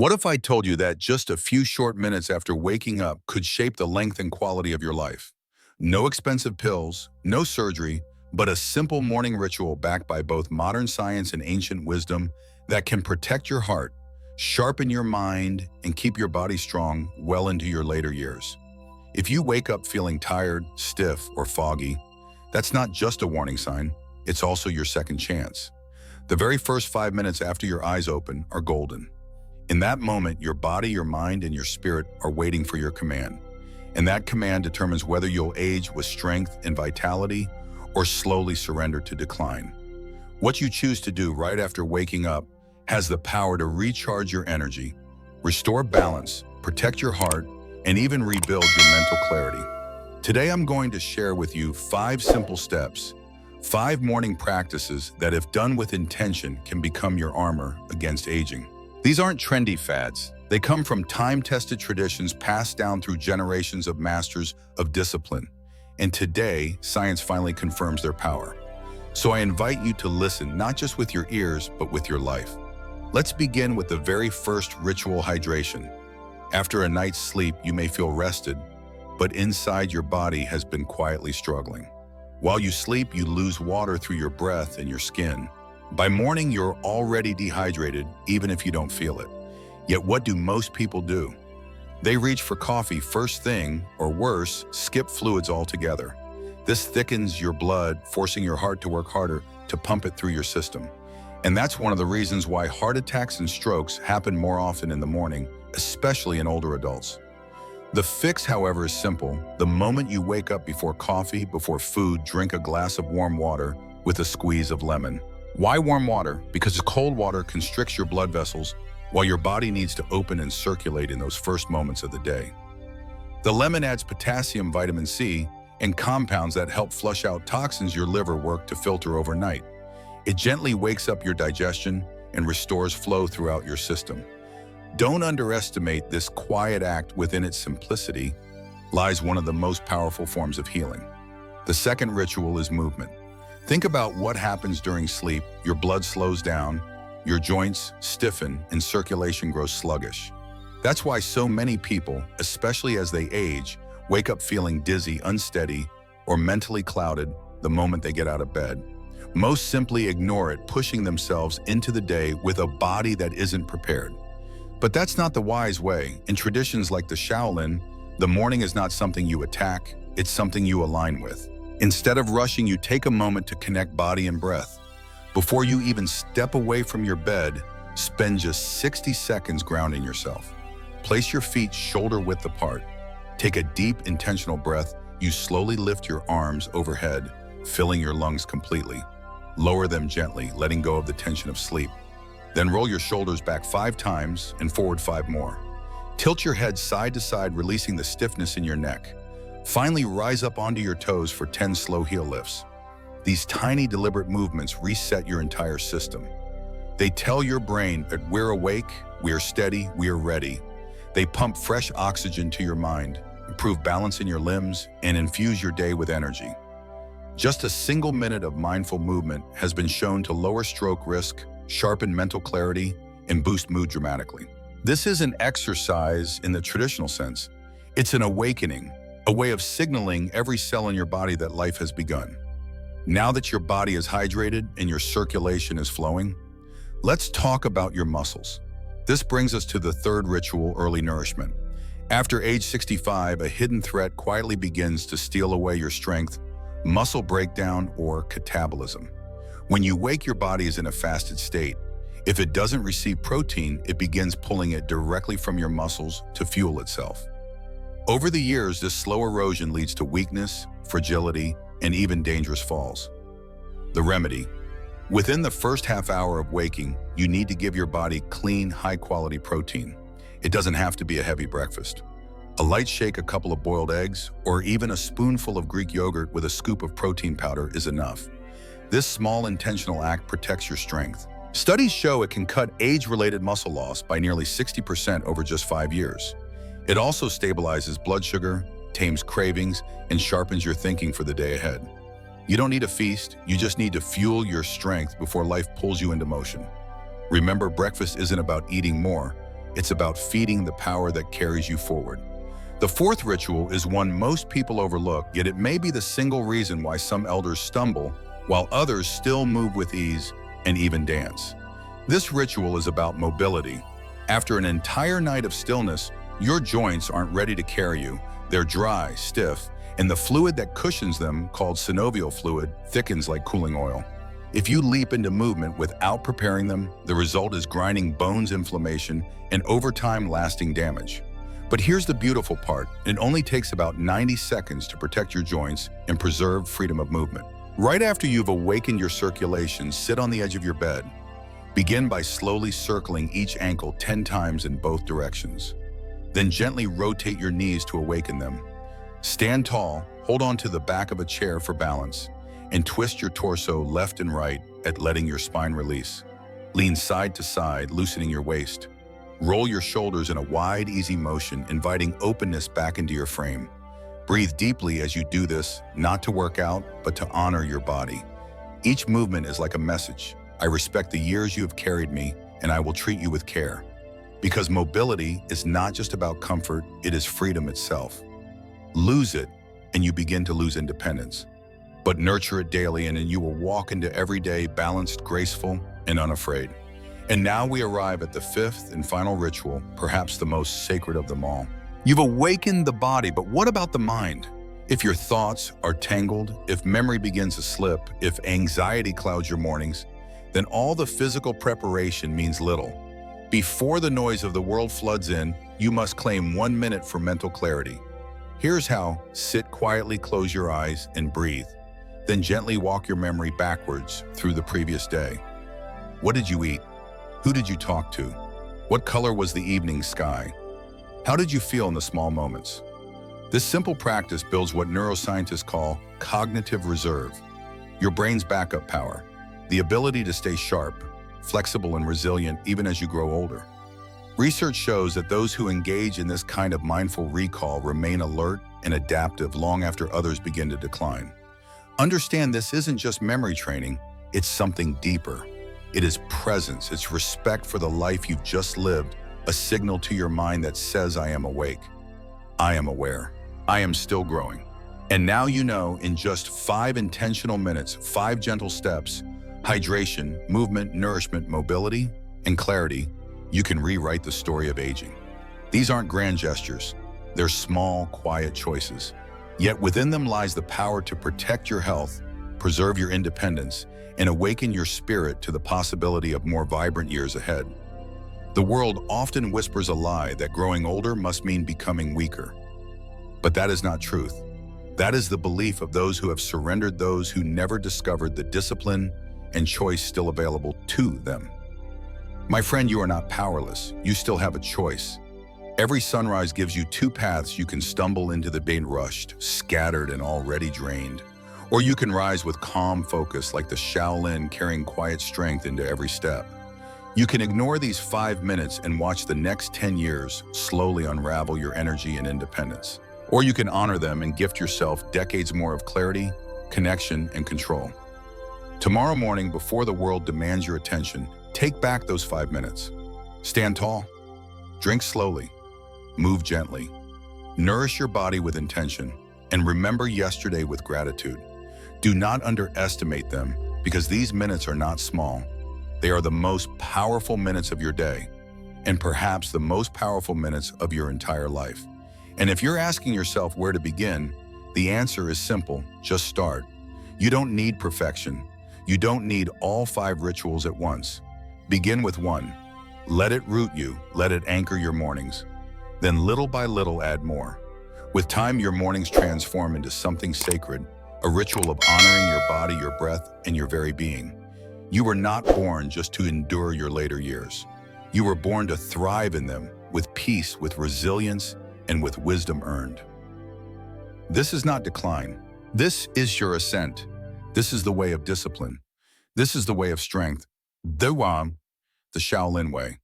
What if I told you that just a few short minutes after waking up could shape the length and quality of your life? No expensive pills, no surgery, but a simple morning ritual backed by both modern science and ancient wisdom that can protect your heart, sharpen your mind, and keep your body strong well into your later years. If you wake up feeling tired, stiff, or foggy, that's not just a warning sign, it's also your second chance. The very first 5 minutes after your eyes open are golden. In that moment, your body, your mind, and your spirit are waiting for your command. And that command determines whether you'll age with strength and vitality or slowly surrender to decline. What you choose to do right after waking up has the power to recharge your energy, restore balance, protect your heart, and even rebuild your mental clarity. Today, I'm going to share with you 5 simple steps, 5 morning practices that, if done with intention, can become your armor against aging. These aren't trendy fads. They come from time-tested traditions passed down through generations of masters of discipline. And today, science finally confirms their power. So I invite you to listen, not just with your ears, but with your life. Let's begin with the very first ritual: hydration. After a night's sleep, you may feel rested, but inside your body has been quietly struggling. While you sleep, you lose water through your breath and your skin. By morning, you're already dehydrated, even if you don't feel it. Yet what do most people do? They reach for coffee first thing, or worse, skip fluids altogether. This thickens your blood, forcing your heart to work harder to pump it through your system. And that's one of the reasons why heart attacks and strokes happen more often in the morning, especially in older adults. The fix, however, is simple. The moment you wake up, before coffee, before food, drink a glass of warm water with a squeeze of lemon. Why warm water? Because cold water constricts your blood vessels while your body needs to open and circulate in those first moments of the day. The lemon adds potassium, vitamin C, and compounds that help flush out toxins your liver work to filter overnight. It gently wakes up your digestion and restores flow throughout your system. Don't underestimate this quiet act. Within its simplicity lies one of the most powerful forms of healing. The second ritual is movement. Think about what happens during sleep. Your blood slows down, your joints stiffen, and circulation grows sluggish. That's why so many people, especially as they age, wake up feeling dizzy, unsteady, or mentally clouded the moment they get out of bed. Most simply ignore it, pushing themselves into the day with a body that isn't prepared. But that's not the wise way. In traditions like the Shaolin, the morning is not something you attack, it's something you align with. Instead of rushing, you take a moment to connect body and breath. Before you even step away from your bed, spend just 60 seconds grounding yourself. Place your feet shoulder-width apart. Take a deep, intentional breath. You slowly lift your arms overhead, filling your lungs completely. Lower them gently, letting go of the tension of sleep. Then roll your shoulders back 5 times and forward 5 more. Tilt your head side to side, releasing the stiffness in your neck. Finally, rise up onto your toes for 10 slow heel lifts. These tiny, deliberate movements reset your entire system. They tell your brain that we're awake, we are steady, we are ready. They pump fresh oxygen to your mind, improve balance in your limbs, and infuse your day with energy. Just a single minute of mindful movement has been shown to lower stroke risk, sharpen mental clarity, and boost mood dramatically. This is an exercise in the traditional sense. It's an awakening, a way of signaling every cell in your body that life has begun. Now that your body is hydrated and your circulation is flowing, let's talk about your muscles. This brings us to the third ritual: early nourishment. After age 65, a hidden threat quietly begins to steal away your strength: muscle breakdown, or catabolism. When you wake, your body is in a fasted state. If it doesn't receive protein, it begins pulling it directly from your muscles to fuel itself. Over the years, this slow erosion leads to weakness, fragility, and even dangerous falls. The remedy: within the first half hour of waking, you need to give your body clean, high-quality protein. It doesn't have to be a heavy breakfast. A light shake, a couple of boiled eggs, or even a spoonful of Greek yogurt with a scoop of protein powder is enough. This small, intentional act protects your strength. Studies show it can cut age-related muscle loss by nearly 60% over just 5 years. It also stabilizes blood sugar, tames cravings, and sharpens your thinking for the day ahead. You don't need a feast, you just need to fuel your strength before life pulls you into motion. Remember, breakfast isn't about eating more, It's about feeding the power that carries you forward. The fourth ritual is one most people overlook, yet it may be the single reason why some elders stumble, while others still move with ease and even dance. This ritual is about mobility. After an entire night of stillness, your joints aren't ready to carry you. They're dry, stiff, and the fluid that cushions them, called synovial fluid, thickens like cooling oil. If you leap into movement without preparing them, the result is grinding bones, inflammation, and over time lasting damage. But here's the beautiful part. It only takes about 90 seconds to protect your joints and preserve freedom of movement. Right after you've awakened your circulation, sit on the edge of your bed. Begin by slowly circling each ankle 10 times in both directions. Then gently rotate your knees to awaken them. Stand tall, hold on to the back of a chair for balance, and twist your torso left and right at letting your spine release. Lean side to side, loosening your waist. Roll your shoulders in a wide, easy motion, inviting openness back into your frame. Breathe deeply as you do this, not to work out, but to honor your body. Each movement is like a message. I respect the years you have carried me, and I will treat you with care. Because mobility is not just about comfort, it is freedom itself. Lose it, and you begin to lose independence. But nurture it daily, and then you will walk into every day balanced, graceful, and unafraid. And now we arrive at the fifth and final ritual, perhaps the most sacred of them all. You've awakened the body, but what about the mind? If your thoughts are tangled, if memory begins to slip, if anxiety clouds your mornings, then all the physical preparation means little. Before the noise of the world floods in, you must claim 1 minute for mental clarity. Here's how: sit quietly, close your eyes, and breathe. Then gently walk your memory backwards through the previous day. What did you eat? Who did you talk to? What color was the evening sky? How did you feel in the small moments? This simple practice builds what neuroscientists call cognitive reserve, your brain's backup power, the ability to stay sharp, flexible, and resilient even as you grow older. Research shows that those who engage in this kind of mindful recall remain alert and adaptive long after others begin to decline. Understand, this isn't just memory training, it's something deeper. It is presence, it's respect for the life you've just lived, a signal to your mind that says, I am awake, I am aware, I am still growing. And now you know, in just 5 intentional minutes, 5 gentle steps, hydration, movement, nourishment, mobility, and clarity, you can rewrite the story of aging. These aren't grand gestures, they're small, quiet choices. Yet within them lies the power to protect your health, preserve your independence, and awaken your spirit to the possibility of more vibrant years ahead. The world often whispers a lie that growing older must mean becoming weaker. But that is not truth. That is the belief of those who have surrendered, those who never discovered the discipline and choice still available to them. My friend, you are not powerless. You still have a choice. Every sunrise gives you 2 paths. You can stumble into the day rushed, scattered, and already drained. Or you can rise with calm focus like the Shaolin, carrying quiet strength into every step. You can ignore these 5 minutes and watch the next 10 years slowly unravel your energy and independence. Or you can honor them and gift yourself decades more of clarity, connection, and control. Tomorrow morning, before the world demands your attention, take back those 5 minutes. Stand tall, drink slowly, move gently, nourish your body with intention, and remember yesterday with gratitude. Do not underestimate them, because these minutes are not small. They are the most powerful minutes of your day, and perhaps the most powerful minutes of your entire life. And if you're asking yourself where to begin, the answer is simple: just start. You don't need perfection. You don't need all 5 rituals at once. Begin with 1. Let it root you, let it anchor your mornings. Then little by little add more. With time, your mornings transform into something sacred, a ritual of honoring your body, your breath, and your very being. You were not born just to endure your later years. You were born to thrive in them, with peace, with resilience, and with wisdom earned. This is not decline. This is your ascent. This is the way of discipline. This is the way of strength. The Shaolin way.